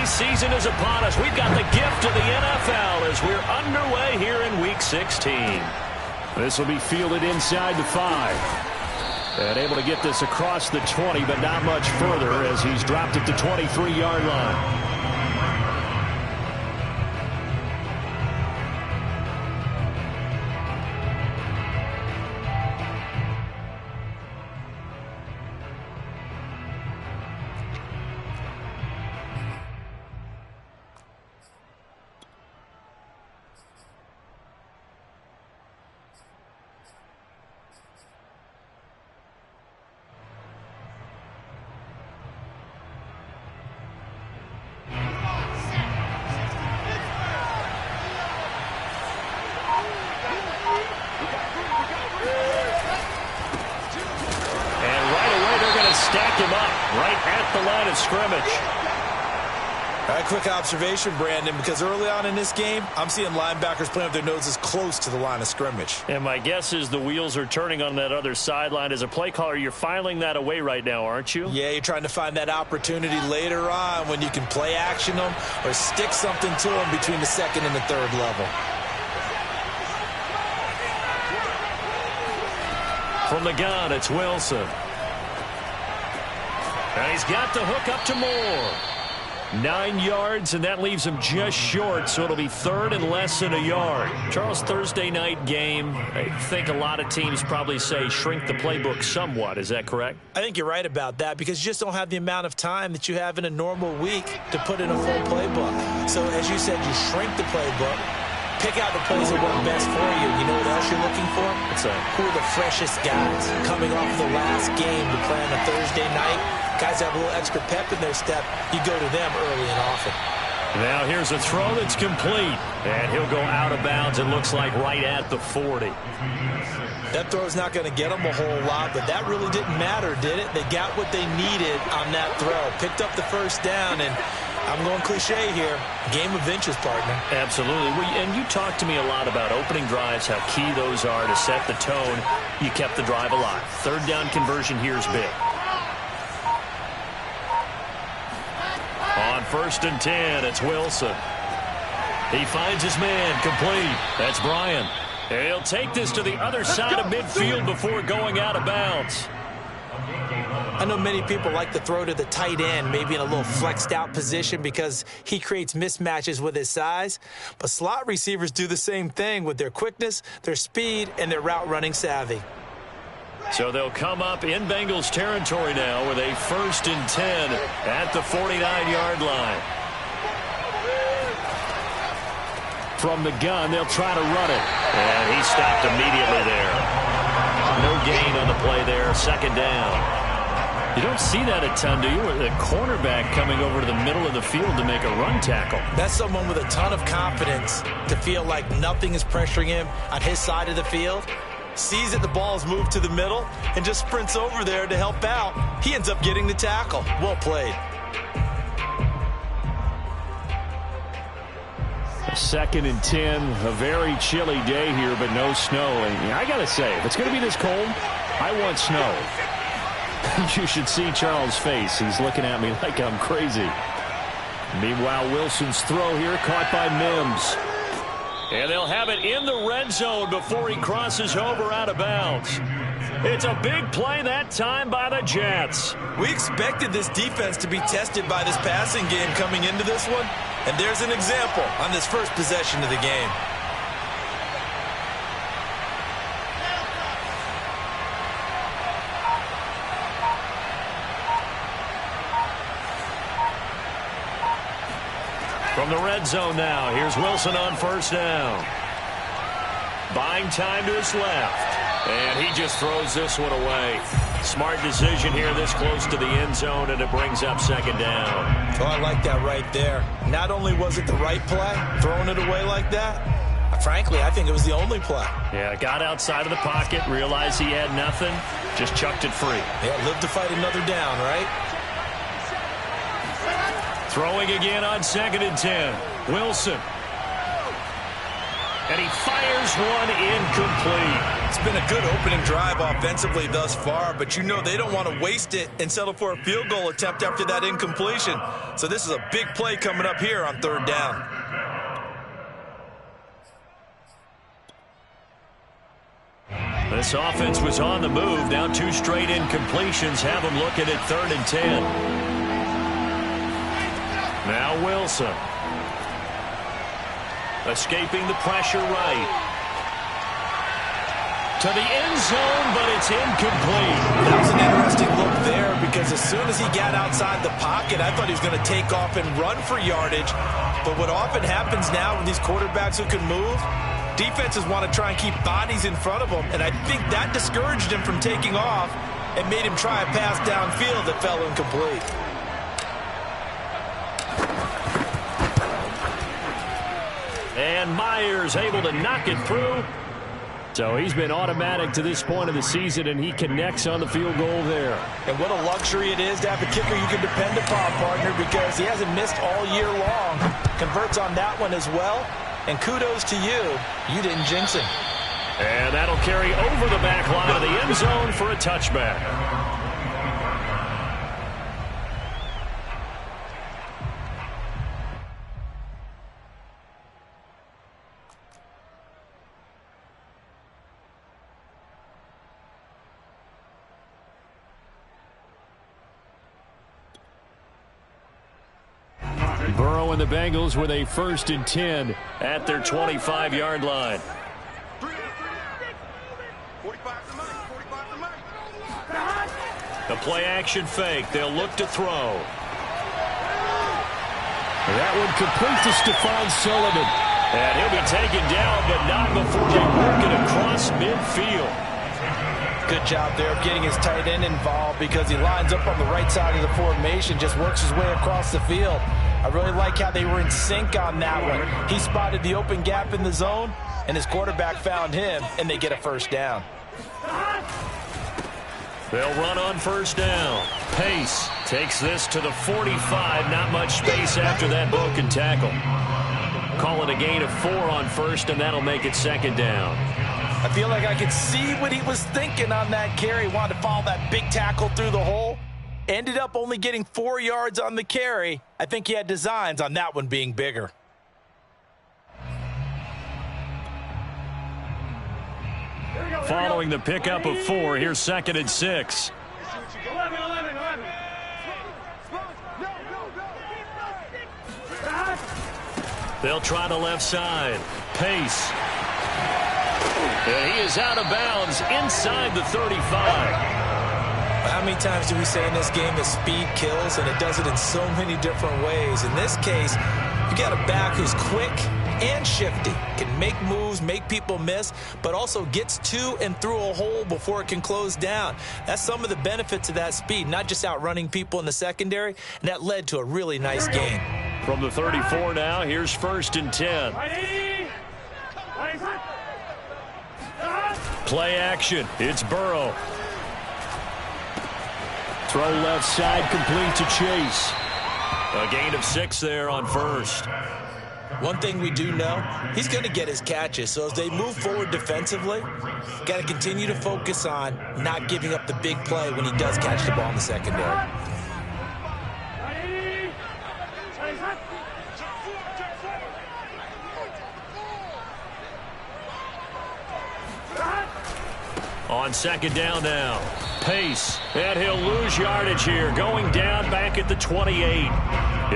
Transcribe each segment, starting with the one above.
season is upon us. We've got the gift of the NFL as we're underway here in Week 16. This will be fielded inside the 5. And able to get this across the 20, but not much further as he's dropped at the 23-yard line. Stacked him up right at the line of scrimmage. All right, quick observation, Brandon, because early on in this game, I'm seeing linebackers playing with their noses close to the line of scrimmage. And my guess is the wheels are turning on that other sideline. As a play caller, you're filing that away right now, aren't you? Yeah, you're trying to find that opportunity later on when you can play action them or stick something to them between the second and the third level. From the gun, it's Wilson. And he's got the hook up to Moore. 9 yards, and that leaves him just short, so it'll be third and less than a yard. Charles, Thursday night game, I think a lot of teams probably say shrink the playbook somewhat. Is that correct? I think you're right about that because you just don't have the amount of time that you have in a normal week to put in a full playbook. So, as you said, you shrink the playbook. Pick out the plays that work best for you. You know what else you're looking for? Who are the freshest guys coming off the last game to play on a Thursday night? Guys have a little extra pep in their step. You go to them early and often. Now here's a throw that's complete. And he'll go out of bounds, it looks like, right at the 40. That throw's not going to get them a whole lot, but that really didn't matter, did it? They got what they needed on that throw. Picked up the first down, and I'm going cliche here. Game of inches, partner. Absolutely. And you talked to me a lot about opening drives, how key those are to set the tone. You kept the drive alive. Third down conversion here is big. On 1st and 10, it's Wilson. He finds his man, complete. That's Bryant. He'll take this to the other side of midfield before going out of bounds. I know many people like to throw to the tight end, maybe in a little flexed out position because he creates mismatches with his size. But slot receivers do the same thing with their quickness, their speed, and their route running savvy. So they'll come up in Bengals territory now with a 1st and 10 at the 49-yard line. From the gun, they'll try to run it. And he stopped immediately there. No gain on the play there. 2nd down. You don't see that a ton, do you? The cornerback coming over to the middle of the field to make a run tackle. That's someone with a ton of confidence to feel like nothing is pressuring him on his side of the field. Sees that the ball is moved to the middle and just sprints over there to help out. He ends up getting the tackle. Well played. A 2nd and 10, a very chilly day here, but no snow. And I got to say, if it's going to be this cold, I want snow. You should see Charles' face. He's looking at me like I'm crazy. Meanwhile, Wilson's throw here caught by Mims. And they'll have it in the red zone before he crosses over out of bounds. It's a big play that time by the Jets. We expected this defense to be tested by this passing game coming into this one. And there's an example on this first possession of the game. From the red zone now, here's Wilson on 1st down. Buying time to his left. And he just throws this one away. Smart decision here this close to the end zone, and it brings up 2nd down. Oh, I like that right there. Not only was it the right play, throwing it away like that, frankly, I think it was the only play. Yeah, got outside of the pocket, realized he had nothing, just chucked it free. Yeah, live to fight another down, right? Throwing again on 2nd and 10. Wilson. And he fires one incomplete. It's been a good opening drive offensively thus far, but you know they don't want to waste it and settle for a field goal attempt after that incompletion. So this is a big play coming up here on 3rd down. This offense was on the move. Now 2 straight incompletions have them looking at 3rd and 10. Now Wilson. Escaping the pressure right. To the end zone, but it's incomplete. That was an interesting look there because as soon as he got outside the pocket, I thought he was going to take off and run for yardage. But what often happens now with these quarterbacks who can move, defenses want to try and keep bodies in front of them, and I think that discouraged him from taking off and made him try a pass downfield that fell incomplete. And Myers able to knock it through. So he's been automatic to this point of the season, and he connects on the field goal there. And what a luxury it is to have a kicker you can depend upon, partner, because he hasn't missed all year long. Converts on that one as well. And kudos to you. You didn't jinx him. And that'll carry over the back line of the end zone for a touchback. Burrow and the Bengals with a 1st and 10 at their 25-yard line. The play-action fake. They'll look to throw. That one complete to Stephon Sullivan. And he'll be taken down, but not before they work it across midfield. Good job there of getting his tight end involved because he lines up on the right side of the formation, just works his way across the field. I really like how they were in sync on that one. He spotted the open gap in the zone, and his quarterback found him, and they get a 1st down. They'll run on 1st down. Pace takes this to the 45. Not much space after that broken tackle. Call it a gain of 4 on 1st, and that'll make it 2nd down. I feel like I could see what he was thinking on that carry. He wanted to follow that big tackle through the hole. Ended up only getting 4 yards on the carry. I think he had designs on that one being bigger. Following the pickup of 4, here's 2nd and 6. They'll try the left side. Pace. And he is out of bounds inside the 35. How many times do we say in this game that speed kills, and it does it in so many different ways? In this case, you got a back who's quick and shifty, can make moves, make people miss, but also gets to and through a hole before it can close down. That's some of the benefits of that speed, not just outrunning people in the secondary, and that led to a really nice game. From the 34 now, here's 1st and 10. Play action. It's Burrow. Throw left side, complete to Chase. A gain of 6 there on 1st. One thing we do know, he's going to get his catches. So as they move forward defensively, got to continue to focus on not giving up the big play when he does catch the ball in the secondary. On 2nd down now. Pace. And he'll lose yardage here. Going down back at the 28.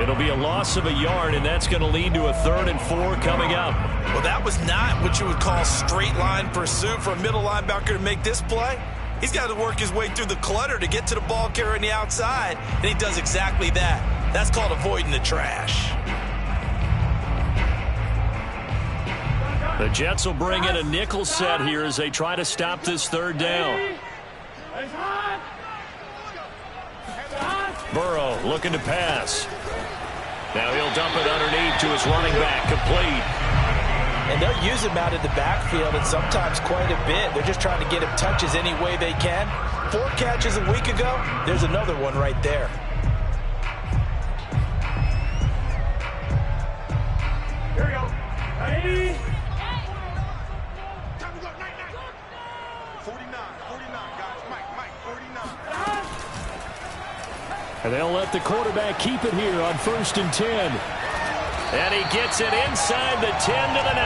It'll be a loss of a yard, and that's going to lead to a 3rd and 4 coming up. Well, that was not what you would call straight line pursuit for a middle linebacker to make this play. He's got to work his way through the clutter to get to the ball carrier on the outside, and he does exactly that. That's called avoiding the trash. The Jets will bring in a nickel set here as they try to stop this 3rd down. Burrow looking to pass. Now he'll dump it underneath to his running back, complete. And they'll use him out of the backfield, and sometimes quite a bit. They're just trying to get him touches any way they can. 4 catches a week ago, there's another one right there. Here we go. Ready? They'll let the quarterback keep it here on 1st and 10. And he gets it inside the 10 to the 9.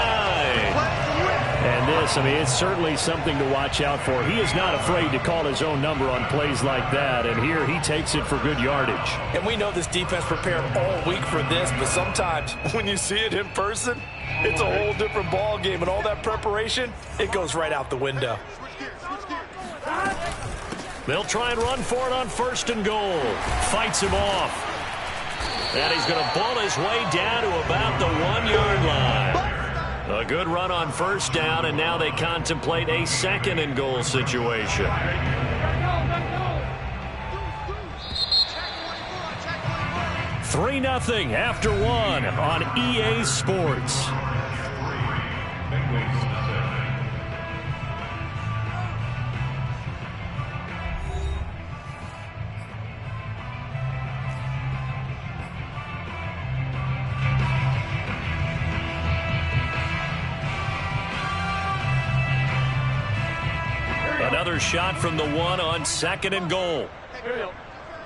And this, I mean, it's certainly something to watch out for. He is not afraid to call his own number on plays like that. And here he takes it for good yardage. And we know this defense prepared all week for this, but sometimes when you see it in person, it's a whole different ball game. And all that preparation, it goes right out the window. They'll try and run for it on 1st and goal. Fights him off. And he's going to ball his way down to about the 1-yard line. A good run on 1st down, and now they contemplate a 2nd and goal situation. 3-0 after 1 on EA Sports. Another shot from the 1 on 2nd and goal.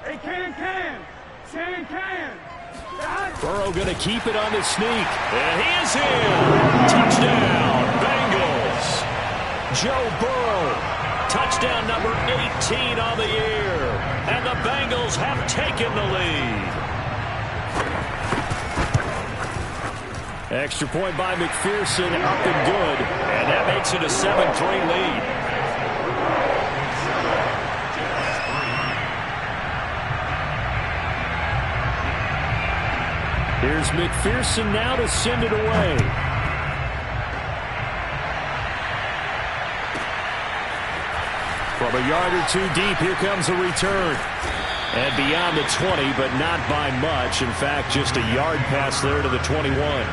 Hey, can. Burrow going to keep it on the sneak. And he is in. Touchdown, Bengals. Joe Burrow. Touchdown number 18 on the year. And the Bengals have taken the lead. Extra point by McPherson, up and good. And that makes it a 7-3 lead. Here's McPherson now to send it away. From a yard or two deep, here comes a return. And beyond the 20, but not by much. In fact, just a yard pass there to the 21.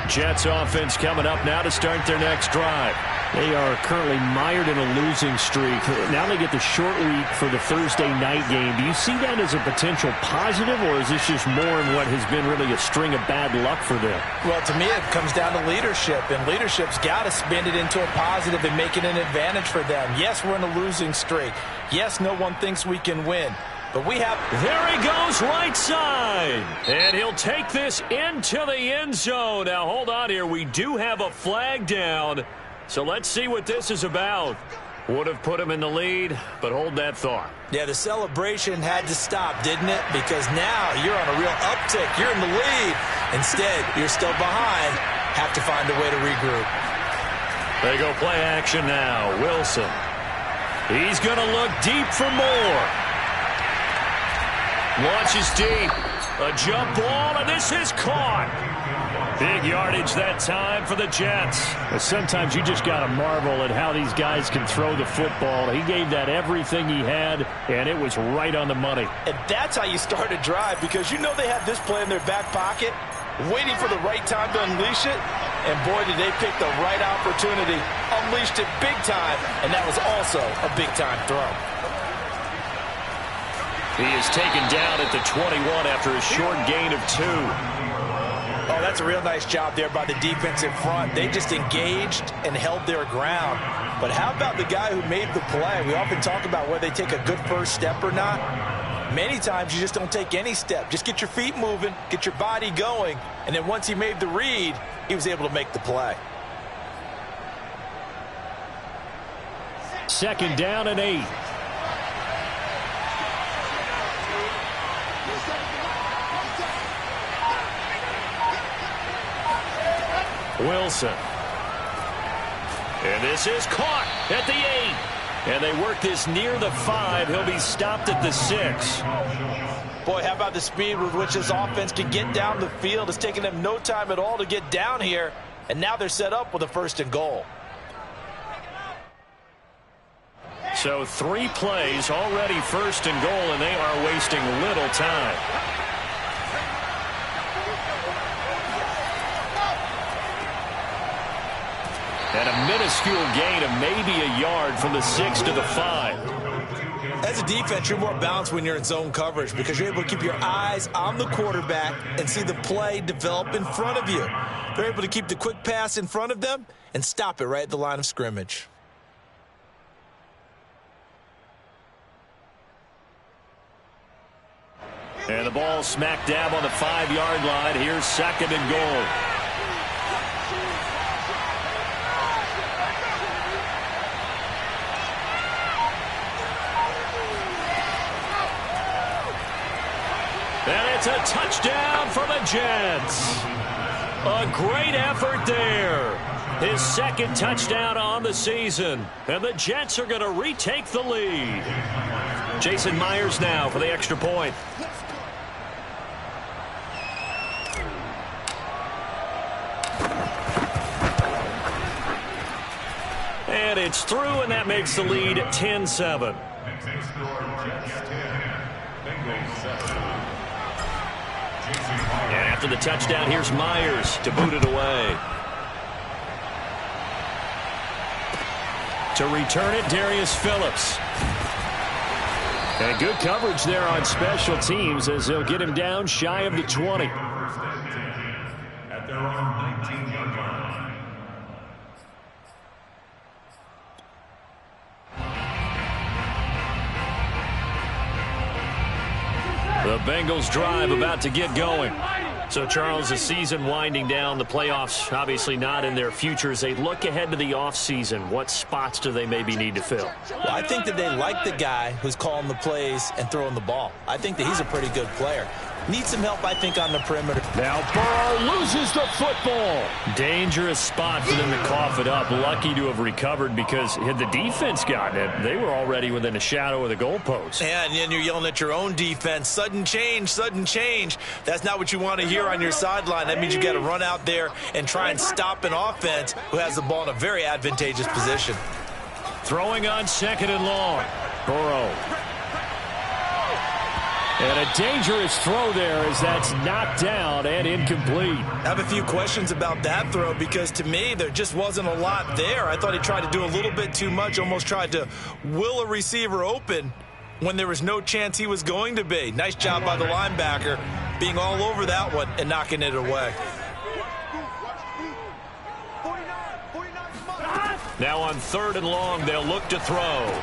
Jets offense coming up now to start their next drive. They are currently mired in a losing streak. Now they get the short week for the Thursday night game. Do you see that as a potential positive, or is this just more in what has been really a string of bad luck for them? Well, to me, it comes down to leadership, and leadership's got to spin it into a positive and make it an advantage for them. Yes, we're in a losing streak. Yes, no one thinks we can win. But we have... There he goes, right side. And he'll take this into the end zone. Now, hold on here. We do have a flag down. So let's see what this is about. Would have put him in the lead, but hold that thought. Yeah, the celebration had to stop, didn't it? Because now you're on a real uptick. You're in the lead. Instead, you're still behind. Have to find a way to regroup. They go play action now. Wilson. He's going to look deep for more. Launches deep. A jump ball, and this is caught. Big yardage that time for the Jets. Sometimes you just got to marvel at how these guys can throw the football. He gave that everything he had, and it was right on the money. And that's how you start a drive, because you know they have this play in their back pocket, waiting for the right time to unleash it. And boy, did they pick the right opportunity. Unleashed it big time, and that was also a big-time throw. He is taken down at the 21 after a short gain of 2. Oh, that's a real nice job there by the defense in front. They just engaged and held their ground. But how about the guy who made the play? We often talk about whether they take a good first step or not. Many times you just don't take any step. Just get your feet moving, get your body going, and then once he made the read, he was able to make the play. 2nd down and 8. Wilson. And this is caught at the 8. And they work this near the 5. He'll be stopped at the 6. Boy, how about the speed with which this offense can get down the field? It's taken them no time at all to get down here. And now they're set up with a 1st and goal. So 3 plays already 1st and goal, and they are wasting little time. And a minuscule gain of maybe a yard from the 6 to the 5. As a defense, you're more balanced when you're in zone coverage because you're able to keep your eyes on the quarterback and see the play develop in front of you. They're able to keep the quick pass in front of them and stop it right at the line of scrimmage. And the ball smack dab on the 5-yard line. Here's 2nd and goal. And it's a touchdown for the Jets. A great effort there. His 2nd touchdown on the season. And the Jets are going to retake the lead. Jason Myers now for the extra point. And it's through, and that makes the lead 10-7. And after the touchdown, here's Myers to boot it away. To return it, Darius Phillips. And good coverage there on special teams as they'll get him down shy of the 20. At their own 19-yard line. The Bengals drive about to get going. So, Charles, the season winding down, the playoffs obviously not in their future. As they look ahead to the offseason, what spots do they maybe need to fill? Well, I think that they like the guy who's calling the plays and throwing the ball. I think that he's a pretty good player. Needs some help, I think, on the perimeter. Now Burrow loses the football. Dangerous spot for them to cough it up. Lucky to have recovered because had the defense gotten it, they were already within a shadow of the goalpost. And you're yelling at your own defense. Sudden change, sudden change. That's not what you want to hear on your sideline. That means you got to run out there and try and stop an offense who has the ball in a very advantageous position. Throwing on 2nd and long. Burrow. And a dangerous throw there as that's knocked down and incomplete. I have a few questions about that throw because to me there just wasn't a lot there. I thought he tried to do a little bit too much, almost tried to will a receiver open when there was no chance he was going to be. Nice job by the linebacker being all over that one and knocking it away. Now on 3rd and long, they'll look to throw.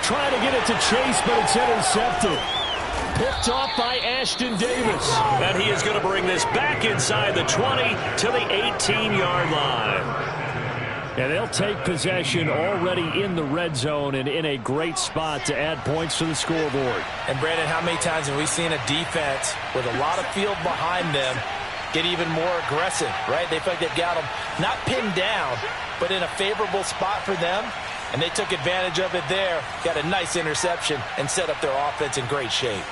Trying to get it to Chase, but it's intercepted. Picked off by Ashton Davis. And he is going to bring this back inside the 20 to the 18-yard line. And they'll take possession already in the red zone and in a great spot to add points to the scoreboard. And, Brandon, how many times have we seen a defense with a lot of field behind them get even more aggressive, right? They feel like they've got them not pinned down, but in a favorable spot for them. And they took advantage of it there, got a nice interception, and set up their offense in great shape.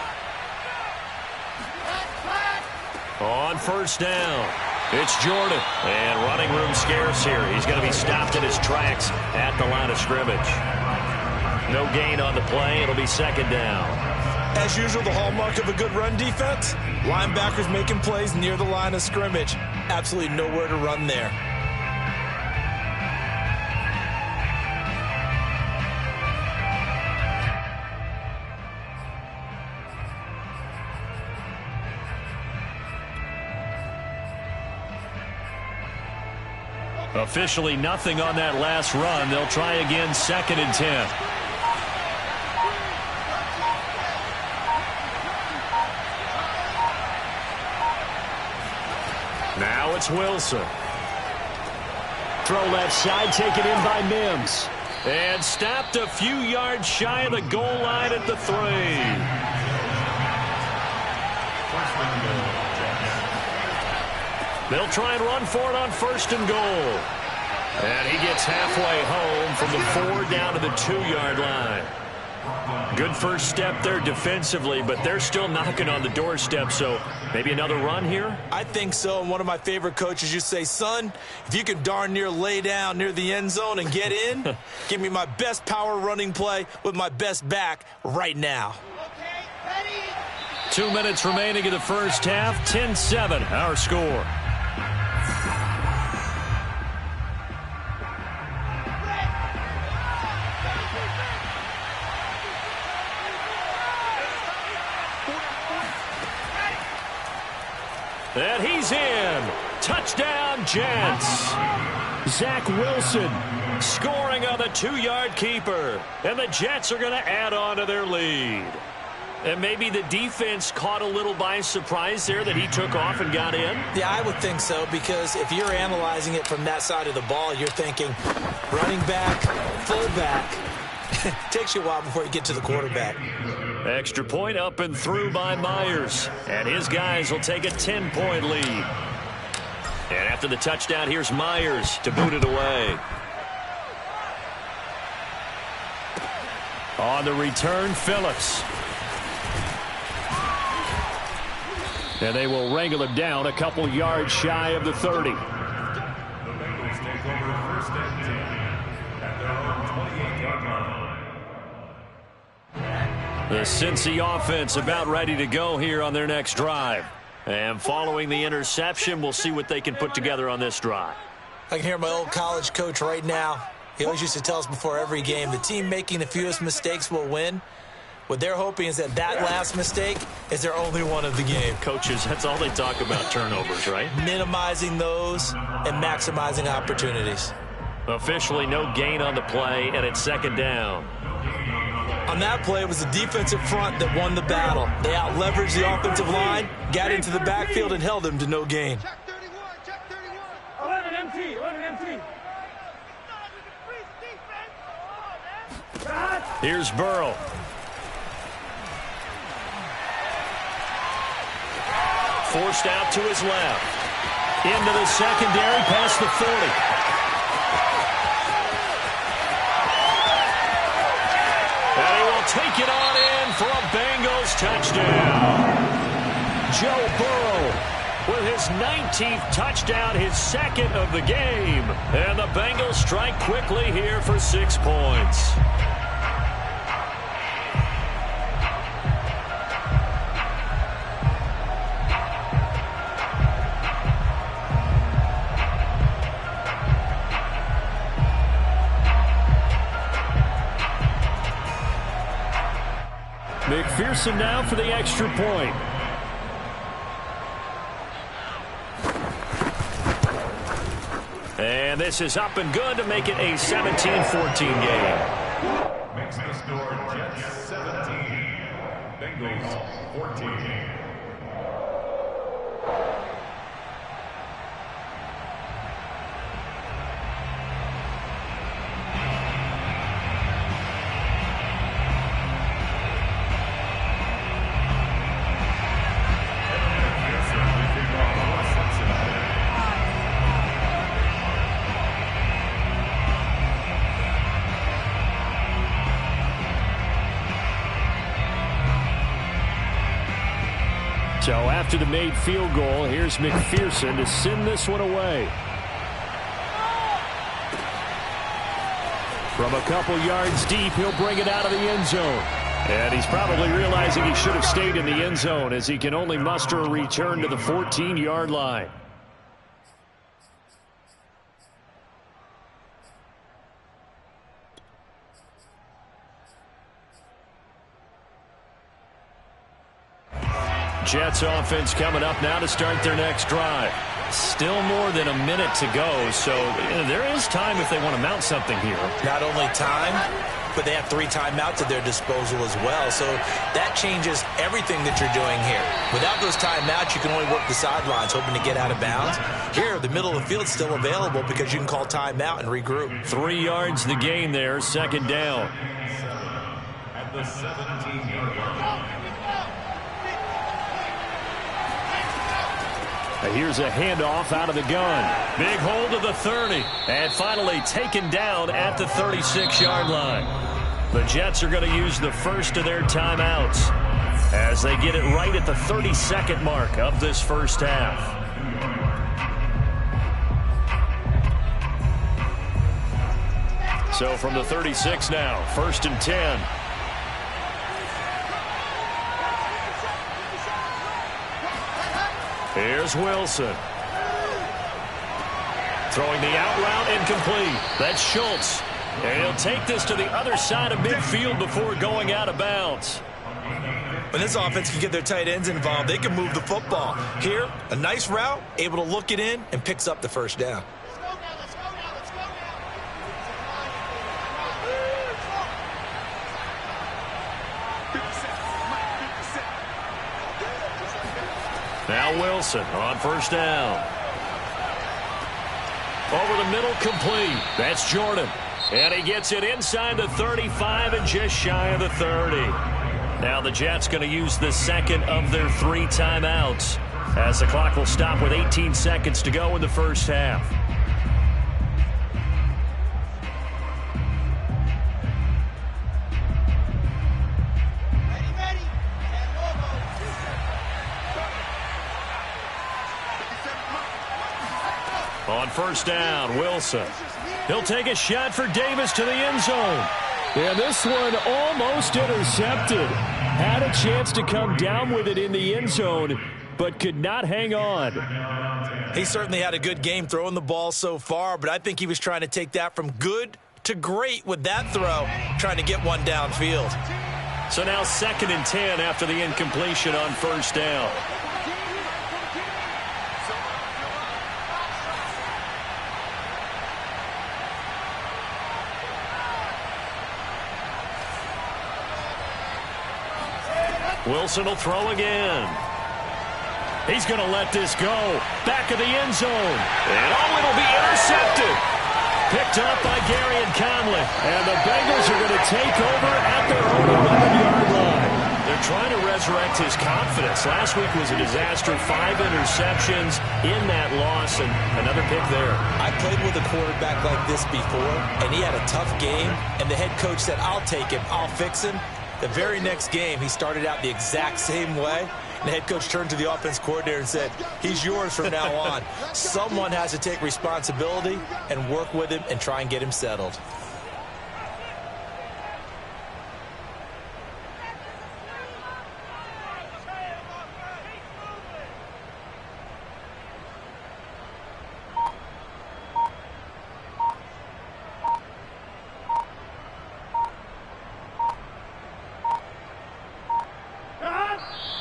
On 1st down, it's Jordan. And running room scarce here. He's going to be stopped in his tracks at the line of scrimmage. No gain on the play. It'll be 2nd down. As usual, the hallmark of a good run defense, linebackers making plays near the line of scrimmage. Absolutely nowhere to run there. Officially nothing on that last run. They'll try again 2nd and 10. Now it's Wilson. Throw left side, taken in by Mims. And stopped a few yards shy of the goal line at the 3. They'll try and run for it on 1st and goal. And he gets halfway home from the 4 down to the 2-yard line. Good first step there defensively, but they're still knocking on the doorstep, so maybe another run here? I think so, and one of my favorite coaches used to say, son, if you can darn near lay down near the end zone and get in, give me my best power running play with my best back right now. 2 minutes remaining in the first half, 10-7, our score. And he's in. Touchdown, Jets. Zach Wilson Scoring on the 2-yard keeper. And the Jets are going to add on to their lead. And maybe the defense caught a little by surprise there that he took off and got in? Yeah, I would think so, because if you're analyzing it from that side of the ball, you're thinking running back, fullback. It takes you a while before you get to the quarterback. Extra point up and through by Myers. And his guys will take a 10-point lead. And after the touchdown, here's Myers to boot it away. On the return, Phillips. And they will wrangle him down a couple yards shy of the 30. The Bengals take over first and 10 at their own 28-yard line. The Cincy offense about ready to go here on their next drive. And following the interception, we'll see what they can put together on this drive. I can hear my old college coach right now. He always used to tell us before every game, the team making the fewest mistakes will win. What they're hoping is that last mistake is their only one of the game. Coaches, that's all they talk about, turnovers, right? Minimizing those and maximizing opportunities. Officially no gain on the play, and it's second down. On that play, it was the defensive front that won the battle. They out-leveraged the offensive line, got into the backfield, and held them to no gain. Check 31, check 31. 11 MT, 11 MT. Here's Burrow. Forced out to his left. Into the secondary, past the 40. And he will take it on in for a Bengals touchdown. Joe Burrow with his 19th touchdown, his second of the game. And the Bengals strike quickly here for 6 points. McPherson now for the extra point. And this is up and good to make it a 17-14 game. Makes the score Jets 17, Bengals 14. So after the made field goal, here's McPherson to send this one away. From a couple yards deep, he'll bring it out of the end zone. And he's probably realizing he should have stayed in the end zone as he can only muster a return to the 14-yard line. Jets offense coming up now to start their next drive. Still more than a minute to go, so there is time if they want to mount something here. Not only time, but they have 3 timeouts at their disposal as well. So that changes everything that you're doing here. Without those timeouts, you can only work the sidelines, hoping to get out of bounds. Here, the middle of the field's still available because you can call timeout and regroup. 3 yards the gain there, second down. At the 17-yard line. Here's a handoff out of the gun. Big hold of the 30. And finally taken down at the 36-yard line. The Jets are going to use the first of their timeouts as they get it right at the 32nd mark of this first half. So from the 36 now, 1st and 10. Here's Wilson. Throwing the out route incomplete. That's Schultz. And he'll take this to the other side of midfield before going out of bounds. When this offense can get their tight ends involved, they can move the football. Here, a nice route, able to look it in, and picks up the first down. Now Wilson on first down. Over the middle, complete. That's Jordan. And he gets it inside the 35 and just shy of the 30. Now the Jets going to use the second of their 3 timeouts as the clock will stop with 18 seconds to go in the first half. On first down, Wilson. He'll take a shot for Davis to the end zone. Yeah, this one almost intercepted. Had a chance to come down with it in the end zone, but could not hang on. He certainly had a good game throwing the ball so far, but I think he was trying to take that from good to great with that throw, trying to get one downfield. So now 2nd and 10 after the incompletion on first down. Wilson will throw again. He's going to let this go. Back of the end zone. And it'll be intercepted. Picked up by Gary and Conley. And the Bengals are going to take over at their own 11-yard line. They're trying to resurrect his confidence. Last week was a disaster. 5 interceptions in that loss, and another pick there. I played with a quarterback like this before, and he had a tough game, and the head coach said, I'll take him, I'll fix him. The very next game, he started out the exact same way. And the head coach turned to the offense coordinator and said, he's yours from now on. Someone has to take responsibility and work with him and try and get him settled.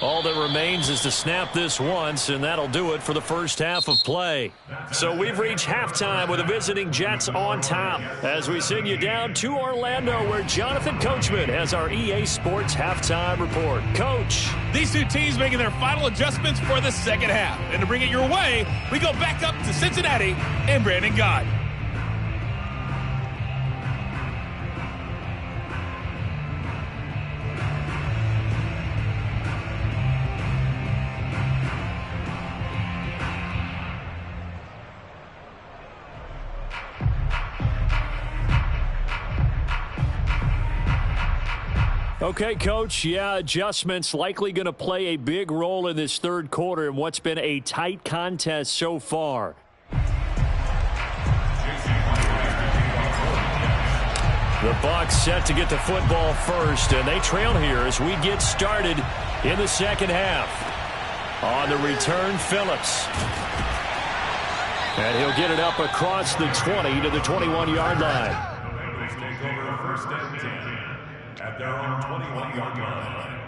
All that remains is to snap this once, and that'll do it for the first half of play. So we've reached halftime with the visiting Jets on top as we send you down to Orlando, where Jonathan Coachman has our EA Sports halftime report. Coach. These two teams making their final adjustments for the second half. And to bring it your way, we go back up to Cincinnati and Brandon Gott. Okay, Coach, yeah, adjustments likely going to play a big role in this third quarter in what's been a tight contest so far. The Bucs set to get the football first, and they trail here as we get started in the second half. On the return, Phillips. And he'll get it up across the 20 to the 21-yard line. Bengals take over first and 10 at their own 21-yard line.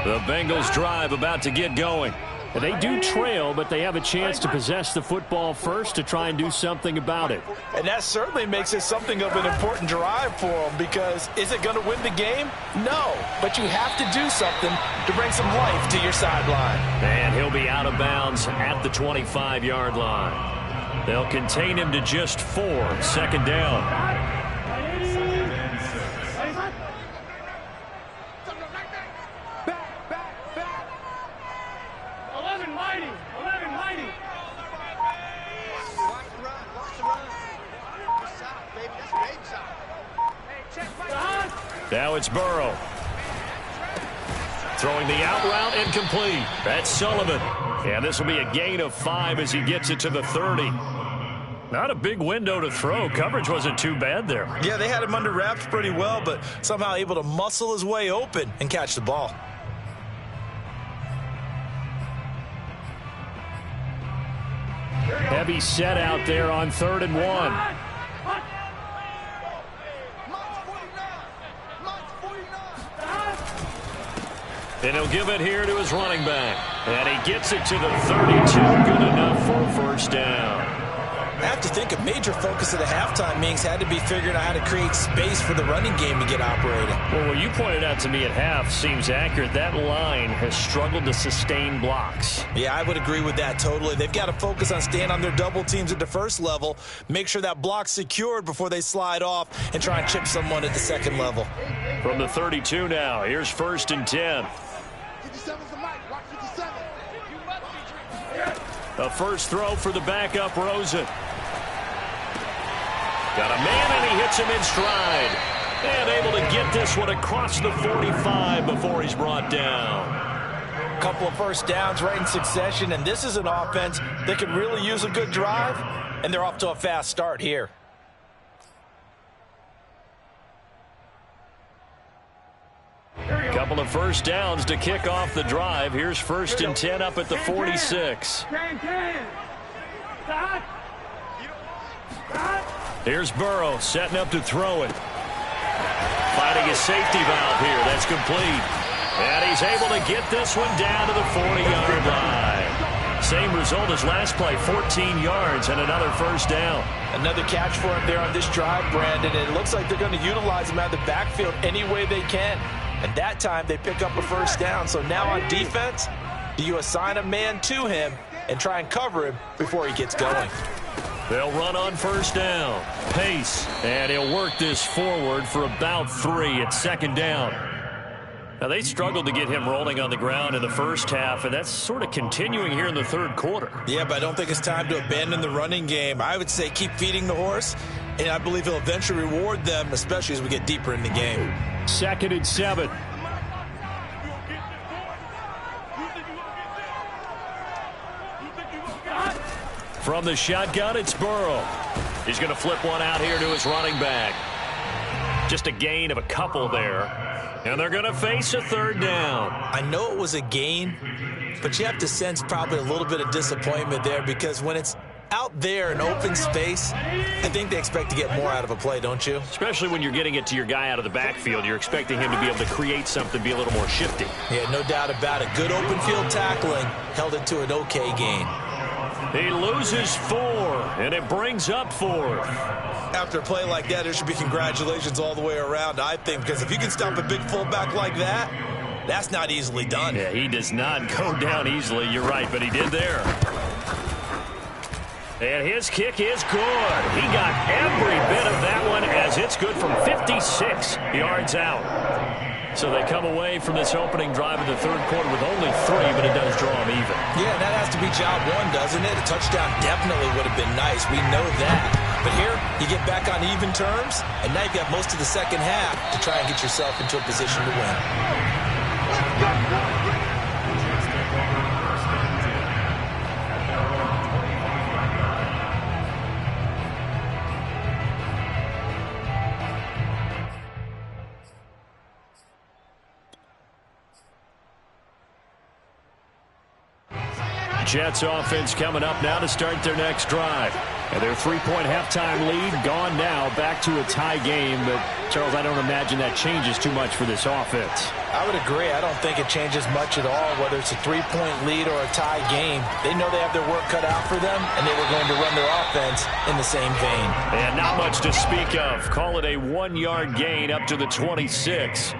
The Bengals drive about to get going. They do trail, but they have a chance to possess the football first to try and do something about it. And that certainly makes it something of an important drive for them, because is it going to win the game? No, but you have to do something to bring some life to your sideline. And he'll be out of bounds at the 25-yard line. They'll contain him to just 4, second down. Now it's Burrow. Throwing the out route incomplete. That's Sullivan. And this will be a gain of 5 as he gets it to the 30. Not a big window to throw. Coverage wasn't too bad there. Yeah, they had him under wraps pretty well, but somehow able to muscle his way open and catch the ball. Heavy set out there on 3rd and 1. And he'll give it here to his running back. And he gets it to the 32. Good enough for a first down. I have to think a major focus of the halftime meetings had to be figuring out how to create space for the running game to get operating. Well, what you pointed out to me at half seems accurate. That line has struggled to sustain blocks. Yeah, I would agree with that totally. They've got to focus on staying on their double teams at the first level, make sure that block's secured before they slide off and try and chip someone at the second level. From the 32 now, here's 1st and 10. 57's the mic. Watch 57. A first throw for the backup, Rosen. Got a man, and he hits him in stride. And able to get this one across the 45 before he's brought down. A couple of first downs right in succession, and this is an offense that could really use a good drive, and they're off to a fast start here. Couple of first downs to kick off the drive. Here's 1st and 10 up at the 46. 10-10. Stop. Here's Burrow setting up to throw it. Finding a safety valve here. That's complete. And he's able to get this one down to the 40-yard line. Same result as last play, 14 yards and another first down. Another catch for him there on this drive, Brandon, and it looks like they're going to utilize him out of the backfield any way they can. And that time they pick up a first down. So now on defense, do you assign a man to him and try and cover him before he gets going? They'll run on first down. Pace, and he'll work this forward for about 3 at 2nd down. Now, they struggled to get him rolling on the ground in the first half, and that's sort of continuing here in the 3rd quarter. Yeah, but I don't think it's time to abandon the running game. I would say keep feeding the horse, and I believe he'll eventually reward them, especially as we get deeper in the game. 2nd and 7. From the shotgun, it's Burrow. He's going to flip one out here to his running back. Just a gain of a couple there. And they're going to face a 3rd down. I know it was a gain, but you have to sense probably a little bit of disappointment there because when it's out there in open space, I think they expect to get more out of a play, don't you? Especially when you're getting it to your guy out of the backfield. You're expecting him to be able to create something, be a little more shifty. Yeah, no doubt about it. Good open field tackling held it to an okay gain. He loses 4, and it brings up 4th. After a play like that, there should be congratulations all the way around, I think, because if you can stop a big fullback like that, that's not easily done. Yeah, he does not go down easily. You're right, but he did there. And his kick is good. He got every bit of that one as it's good from 56 yards out. So they come away from this opening drive in the 3rd quarter with only 3, but it does draw them even. Yeah, that has to be job one, doesn't it? A touchdown definitely would have been nice. We know that. But here, you get back on even terms, and now you've got most of the second half to try and get yourself into a position to win. Jets offense coming up now to start their next drive. And their 3-point halftime lead gone now, back to a tie game. But, Charles, I don't imagine that changes too much for this offense. I would agree. I don't think it changes much at all, whether it's a 3-point lead or a tie game. They know they have their work cut out for them, and they were going to run their offense in the same vein. And not much to speak of. Call it a 1-yard gain up to the 26.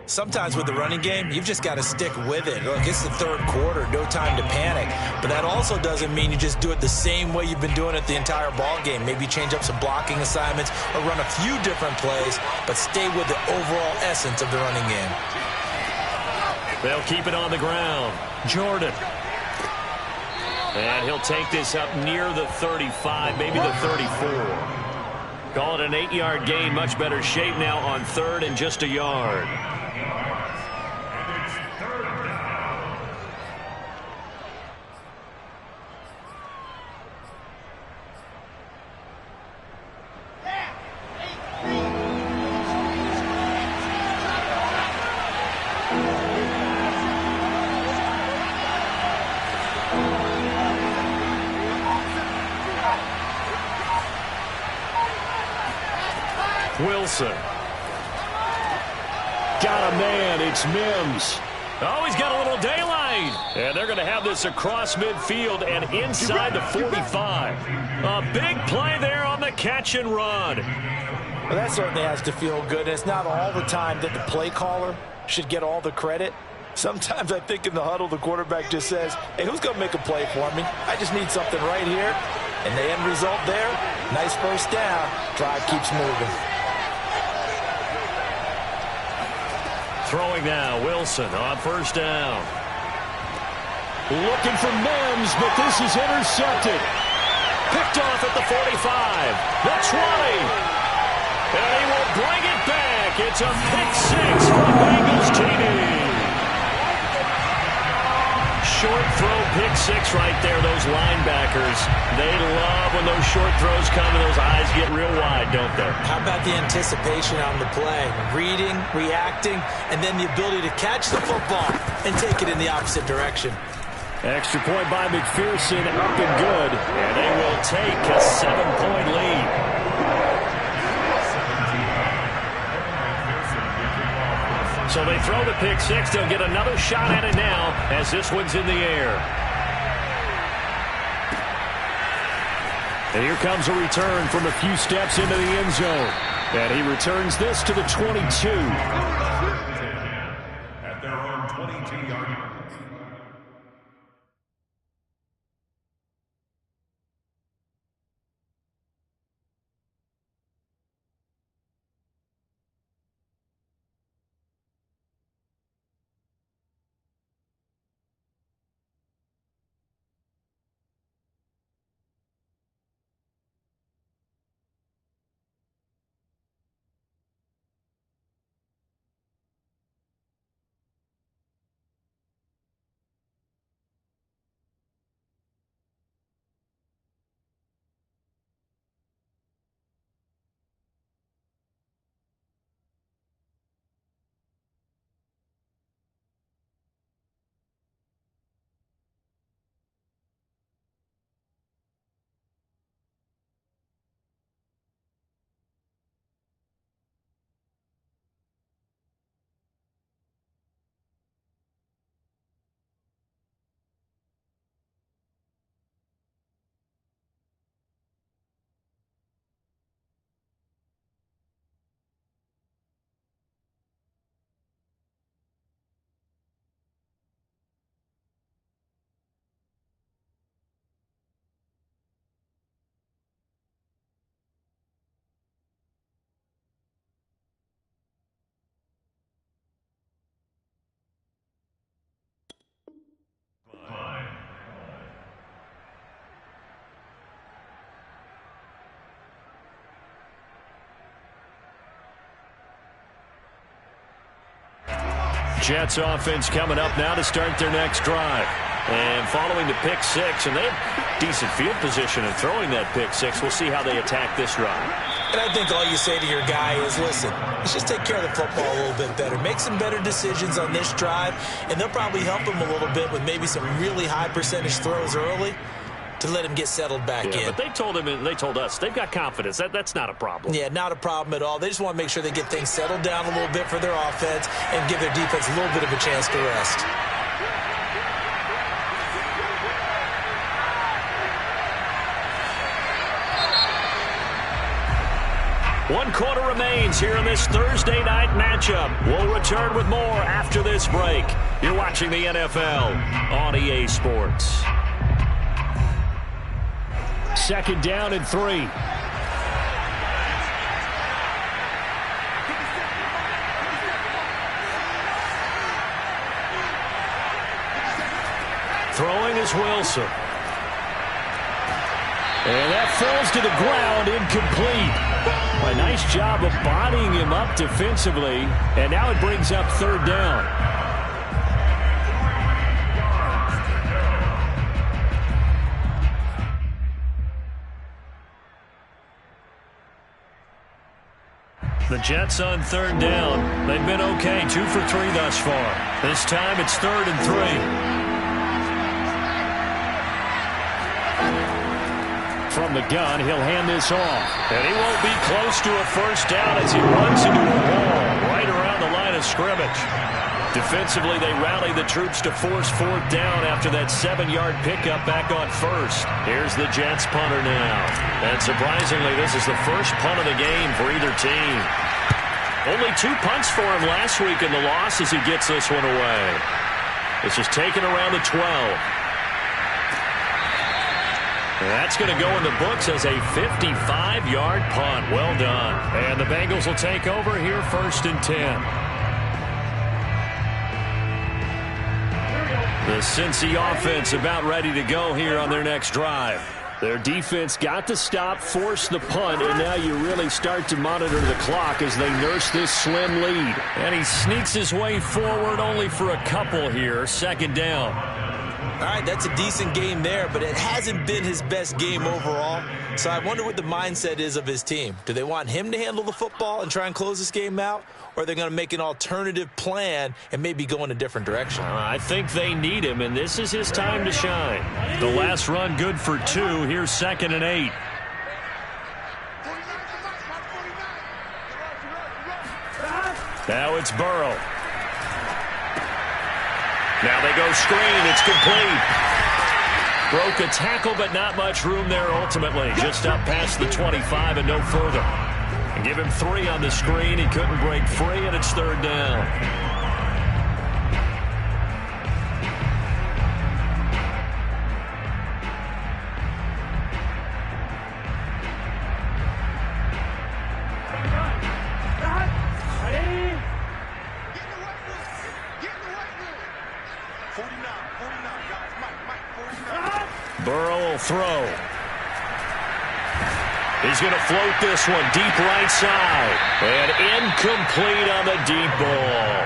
Sometimes with the running game, you've just got to stick with it. Look, it's the 3rd quarter, no time to panic. But that also doesn't mean you just do it the same way you've been doing it the entire ball game. Maybe change up some blocking assignments or run a few different plays, but stay with the overall essence of the running game. They'll keep it on the ground. Jordan. And he'll take this up near the 35, maybe the 34. Call it an 8-yard gain. Much better shape now on 3rd and just a yard. Wilson. Got a man. It's Mims. Oh, he's got a little daylight. And they're going to have this across midfield and inside the 45. A big play there on the catch and run. Well, that certainly has to feel good. It's not all the time that the play caller should get all the credit. Sometimes I think in the huddle, the quarterback just says, hey, who's going to make a play for me? I just need something right here. And the end result there, nice first down. Drive keeps moving. Throwing now, Wilson on first down. Looking for Mims, but this is intercepted. Picked off at the 45, the 20. And he will bring it back. It's a pick six for Bengals TD. Short throw, pick six right there. Those linebackers, they love when those short throws come and those eyes get real wide, don't they? How about the anticipation on the play? Reading, reacting, and then the ability to catch the football and take it in the opposite direction. Extra point by McPherson, up and good. And they will take a 7-point lead. So they throw the pick six. They'll get another shot at it now as this one's in the air. And here comes a return from a few steps into the end zone. And he returns this to the 22. At their own 22-yard line. Jets offense coming up now to start their next drive. And following the pick six, and they have decent field position in throwing that pick six. We'll see how they attack this drive. And I think all you say to your guy is, listen, let's just take care of the football a little bit better. Make some better decisions on this drive, and they'll probably help him a little bit with maybe some really high percentage throws early to let him get settled back in. But they told him, and they told us, they've got confidence. That's not a problem. Yeah, not a problem at all. They just want to make sure they get things settled down a little bit for their offense and give their defense a little bit of a chance to rest. One quarter remains here in this Thursday night matchup. We'll return with more after this break. You're watching the NFL on EA Sports. Second down and 3. Throwing is Wilson. And that falls to the ground, incomplete. A nice job of bodying him up defensively, and now it brings up third down. The Jets on third down. They've been okay, 2 for 3 thus far. This time it's 3rd and 3. From the gun, he'll hand this off. And he won't be close to a first down as he runs into a wall right around the line of scrimmage. Defensively, they rally the troops to force fourth down after that 7-yard pickup back on first. Here's the Jets punter now. And surprisingly, this is the first punt of the game for either team. Only 2 punts for him last week in the loss as he gets this one away. This is taken around the 12. That's going to go in the books as a 55-yard punt. Well done. And the Bengals will take over here, 1st and 10. The Cincy offense about ready to go here on their next drive. Their defense got the stop, forced the punt, and now you really start to monitor the clock as they nurse this slim lead. And he sneaks his way forward only for a couple here. 2nd down. All right, that's a decent game there, but it hasn't been his best game overall. So I wonder what the mindset is of his team. Do they want him to handle the football and try and close this game out? Or are they going to make an alternative plan and maybe go in a different direction? I think they need him, and this is his time to shine. The last run good for 2. Here's 2nd and 8. Now it's Burrow. Now they go screen. It's complete. Broke a tackle, but not much room there ultimately. Just up past the 25 and no further. And give him 3 on the screen. He couldn't break free, and it's 3rd down. Burrow will throw. He's going to float this one deep right side. And incomplete on the deep ball.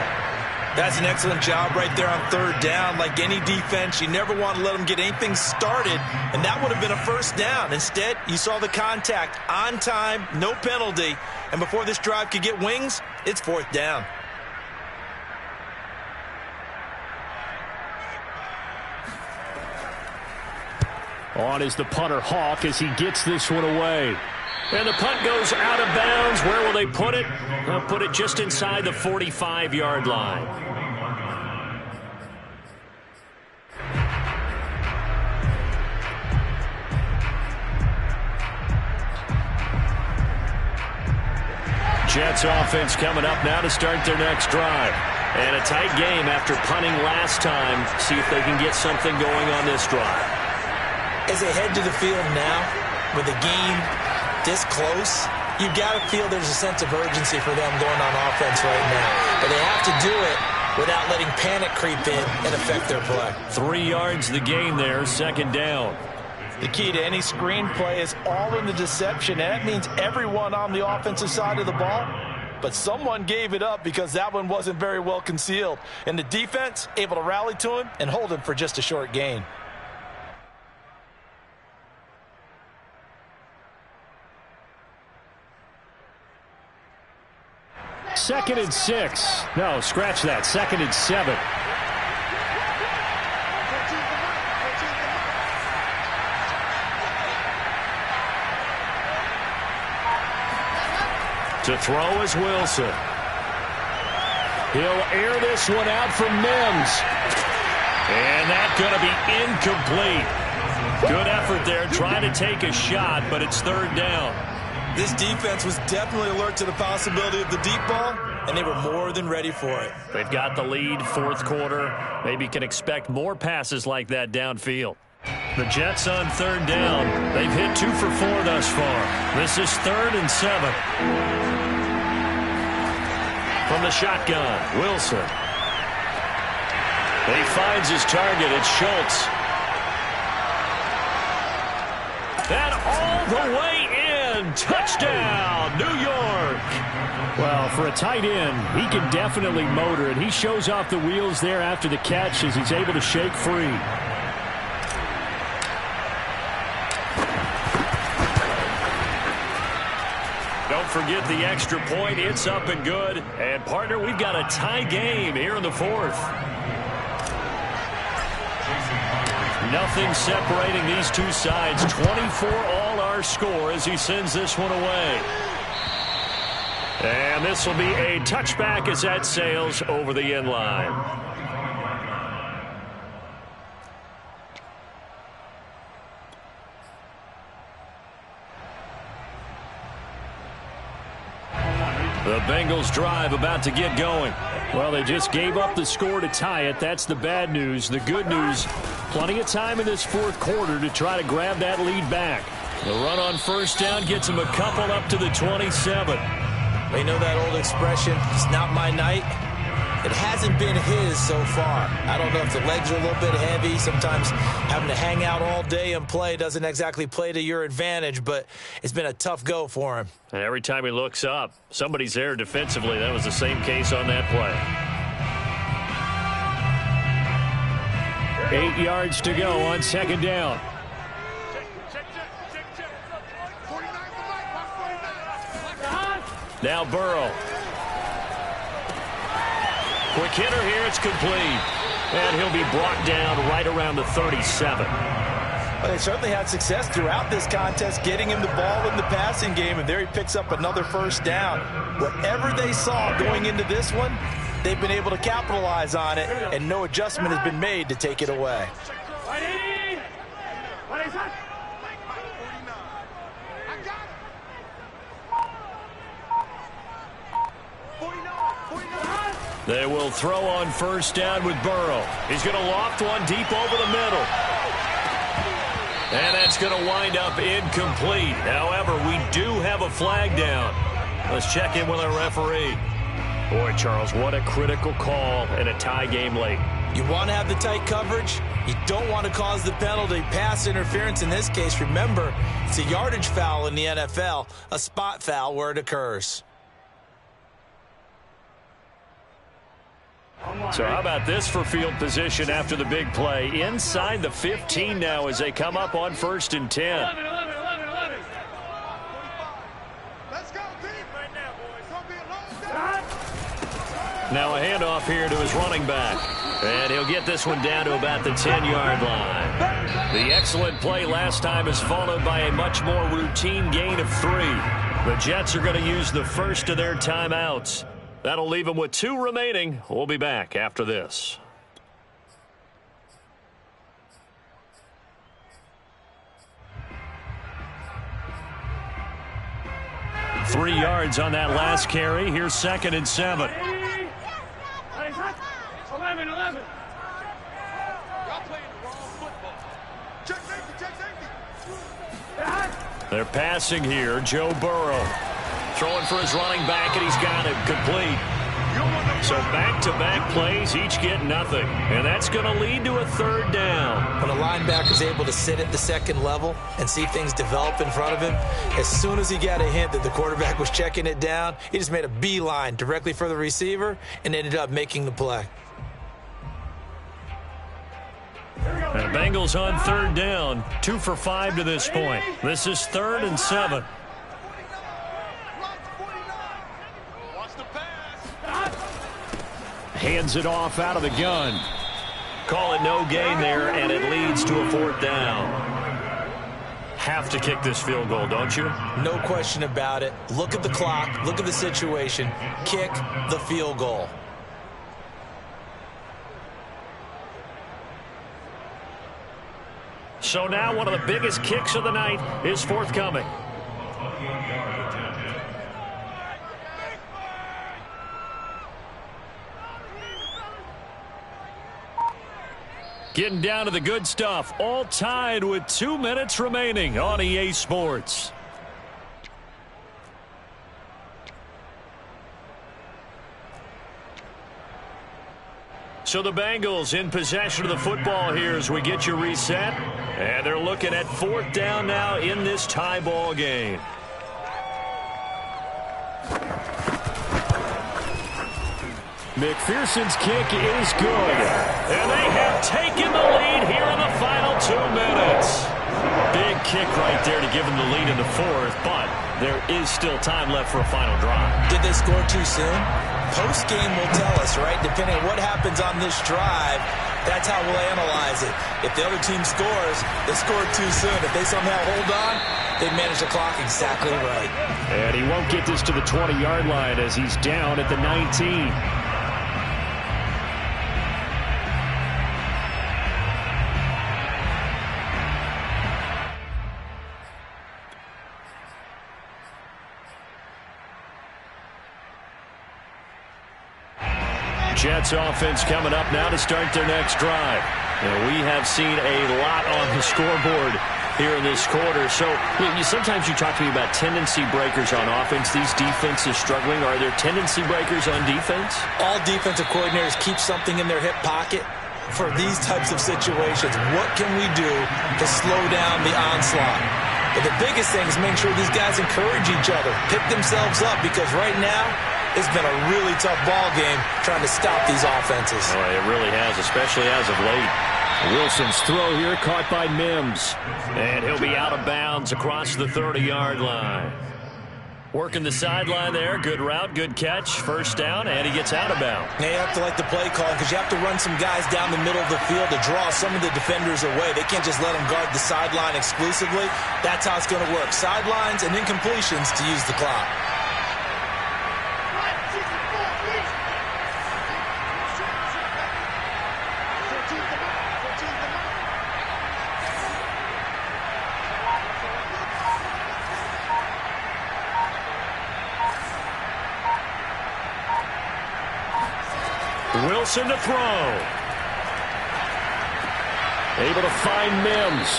That's an excellent job right there on 3rd down. Like any defense, you never want to let them get anything started, and that would have been a 1st down. Instead, you saw the contact on time, no penalty, and before this drive could get wings, it's 4th down. On is the punter, Hawk, as he gets this one away. And the punt goes out of bounds. Where will they put it? They'll put it just inside the 45-yard line. Jets offense coming up now to start their next drive. And a tight game after punting last time. See if they can get something going on this drive. As they head to the field now, with the game this close, you've got to feel there's a sense of urgency for them going on offense right now. But they have to do it without letting panic creep in and affect their play. 3 yards the gain there, 2nd down. The key to any screenplay is all in the deception, and that means everyone on the offensive side of the ball. But someone gave it up because that one wasn't very well concealed. And the defense able to rally to him and hold him for just a short gain. 2nd and 6. No, scratch that. 2nd and 7. To throw is Wilson. He'll air this one out from Mims. And that's going to be incomplete. Good effort there trying to take a shot, but it's 3rd down. This defense was definitely alert to the possibility of the deep ball, and they were more than ready for it. They've got the lead, 4th quarter. Maybe can expect more passes like that downfield. The Jets on 3rd down. They've hit 2 for 4 thus far. This is 3rd and 7. From the shotgun, Wilson. He finds his target. It's Schultz. And all the way in. Touchdown, New York. Well, for a tight end, he can definitely motor it. He shows off the wheels there after the catch as he's able to shake free. Don't forget the extra point. It's up and good. And, partner, we've got a tie game here in the 4th. Nothing separating these two sides. 24 all our score as he sends this one away. And this will be a touchback as that sails over the end line. The Bengals drive about to get going. Well, they just gave up the score to tie it. That's the bad news. The good news, plenty of time in this fourth quarter to try to grab that lead back. The run on first down gets him a couple up to the 27. You know that old expression, it's not my night? It hasn't been his so far. I don't know if the legs are a little bit heavy. Sometimes having to hang out all day and play doesn't exactly play to your advantage, but it's been a tough go for him. And every time he looks up, somebody's there defensively. That was the same case on that play. 8 yards to go on second down. Now Burrow. Quick hitter here, it's complete. And he'll be brought down right around the 37. Well, they certainly had success throughout this contest getting him the ball in the passing game, and there he picks up another first down. Whatever they saw going into this one, they've been able to capitalize on it, and no adjustment has been made to take it away. They will throw on first down with Burrow. He's going to loft one deep over the middle. And that's going to wind up incomplete. However, we do have a flag down. Let's check in with our referee. Boy, Charles, what a critical call in a tie game late. You want to have the tight coverage. You don't want to cause the penalty. Pass interference in this case, remember, it's a yardage foul in the NFL, a spot foul where it occurs. So how about this for field position after the big play? Inside the 15 now as they come up on 1st and 10. 11. Let's go, team. Right now, boys. It's gonna be a long day. Now a handoff here to his running back. And he'll get this one down to about the 10-yard line. The excellent play last time is followed by a much more routine gain of 3. The Jets are going to use the first of their timeouts. That'll leave them with 2 remaining. We'll be back after this. Three yards on that last carry. Here's 2nd and 7. 11. Y'all playing the wrong football. Check safety. They're passing here. Joe Burrow. Throwing for his running back, and he's got it complete. So back-to-back plays, each get nothing. And that's going to lead to a 3rd down. When a linebacker is able to sit at the second level and see things develop in front of him, as soon as he got a hint that the quarterback was checking it down, he just made a beeline directly for the receiver and ended up making the play. And the Bengals on 3rd down, 2 for 5 to this point. This is 3rd and 7. Hands it off out of the gun. Call it no gain there, and it leads to a 4th down. Have to kick this field goal, don't you? No question about it. Look at the clock. Look at the situation. Kick the field goal. So now one of the biggest kicks of the night is forthcoming. Getting down to the good stuff. All tied with 2 minutes remaining on EA Sports. So the Bengals in possession of the football here as we get you reset. And they're looking at 4th down now in this tie ball game. McPherson's kick is good. And they have taken the lead here in the final 2 minutes. Big kick right there to give them the lead in the 4th, but there is still time left for a final drive. Did they score too soon? Post-game will tell us, right? Depending on what happens on this drive, That's how we'll analyze it. If the other team scores, they scored too soon. If they somehow hold on, they manage the clock exactly right. And he won't get this to the 20-yard line as he's down at the 19. Jets offense coming up now to start their next drive. And we have seen a lot on the scoreboard here in this quarter. So sometimes you talk to me about tendency breakers on offense. These defenses struggling. Are there tendency breakers on defense? All defensive coordinators keep something in their hip pocket for these types of situations. What can we do to slow down the onslaught? But the biggest thing is making sure these guys encourage each other, pick themselves up, because right now it's been a really tough ball game trying to stop these offenses. Oh, it really has, especially as of late. Wilson's throw here caught by Mims. And he'll be out of bounds across the 30-yard line. Working the sideline there. Good route, good catch. First down, and he gets out of bounds. Now you have to like the play call because you have to run some guys down the middle of the field to draw some of the defenders away. They can't just let them guard the sideline exclusively. That's how it's going to work. Sidelines and incompletions to use the clock. Wilson to throw. Able to find Mims.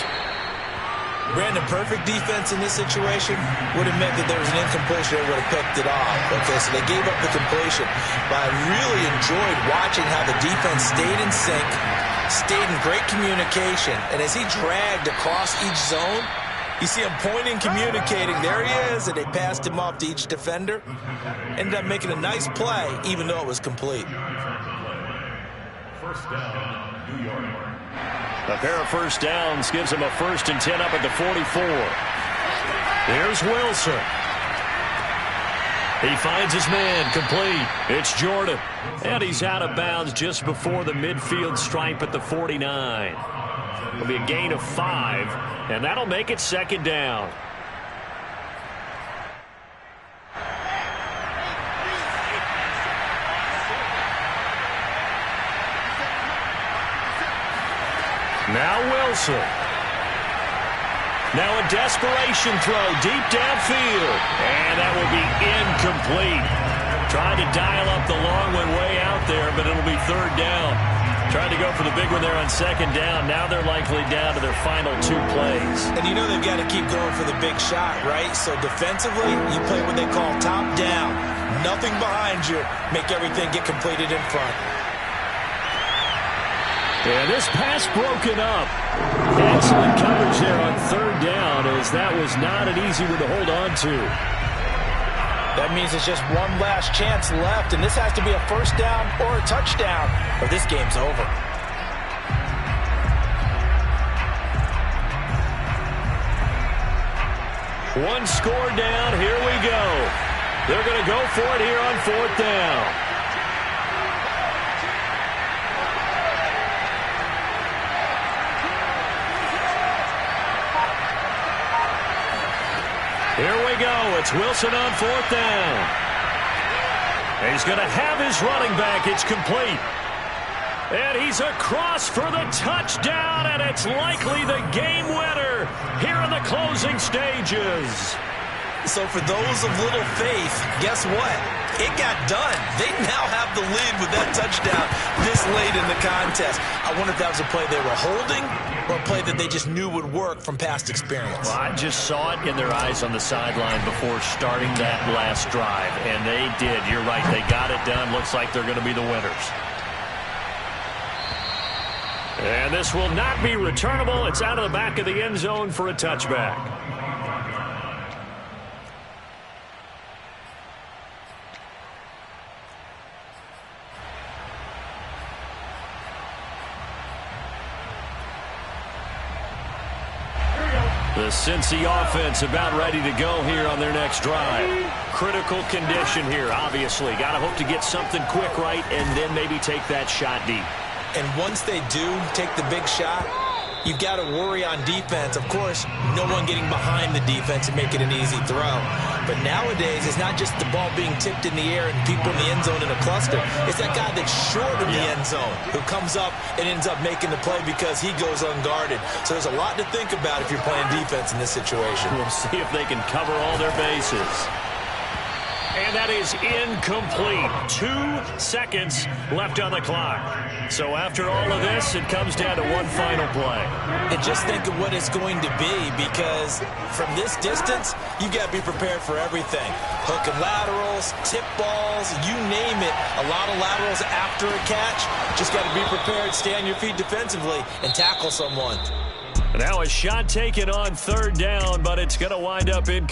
Brandon, perfect defense in this situation would have meant that there was an incompletion that would have picked it off. Okay, so they gave up the completion. But I really enjoyed watching how the defense stayed in sync, stayed in great communication. And as he dragged across each zone, you see him pointing, communicating. There he is, and they passed him off to each defender. Ended up making a nice play, even though it was complete. First down, New York. A pair of first downs gives him a 1st and 10 up at the 44. Here's Wilson. He finds his man, complete. It's Jordan. And he's out of bounds just before the midfield stripe at the 49. It'll be a gain of 5, and that'll make it 2nd down. Now Wilson. Now a desperation throw deep downfield. And that will be incomplete. Trying to dial up the long one way out there, but it'll be 3rd down. Trying to go for the big one there on 2nd down. Now they're likely down to their final 2 plays. And you know they've got to keep going for the big shot, right? So defensively, you play what they call top down. Nothing behind you. Make everything get completed in front. And this pass broken up. Excellent coverage there on 3rd down, as that was not an easy one to hold on to. That means it's just one last chance left, and this has to be a 1st down or a touchdown, or this game's over. One score down. Here we go. They're going to go for it here on 4th down. Here we go. It's Wilson on 4th down. He's going to have his running back. It's complete. And he's across for the touchdown, and it's likely the game winner here in the closing stages. So for those of little faith, guess what? It got done. They now have the lead with that touchdown this late in the contest. I wonder if that was a play they were holding or a play that they just knew would work from past experience. Well, I just saw it in their eyes on the sideline before starting that last drive, and they did. You're right. They got it done. Looks like they're going to be the winners. And this will not be returnable. It's out of the back of the end zone for a touchback. The Cincy offense about ready to go here on their next drive. Critical condition here, obviously. Got to hope to get something quick right and then maybe take that shot deep. And once they do take the big shot, you've got to worry on defense. Of course, no one getting behind the defense and make it an easy throw. But nowadays, it's not just the ball being tipped in the air and people in the end zone in a cluster. It's that guy that's short of the end zone who comes up and ends up making the play because he goes unguarded. So there's a lot to think about if you're playing defense in this situation. We'll see if they can cover all their bases. And that is incomplete. 2 seconds left on the clock. So after all of this, it comes down to one final play. And just think of what it's going to be, because from this distance, you've got to be prepared for everything. Hook and laterals, tip balls, you name it. A lot of laterals after a catch. Just got to be prepared, stay on your feet defensively, and tackle someone. Now a shot taken on 3rd down, but it's going to wind up incomplete.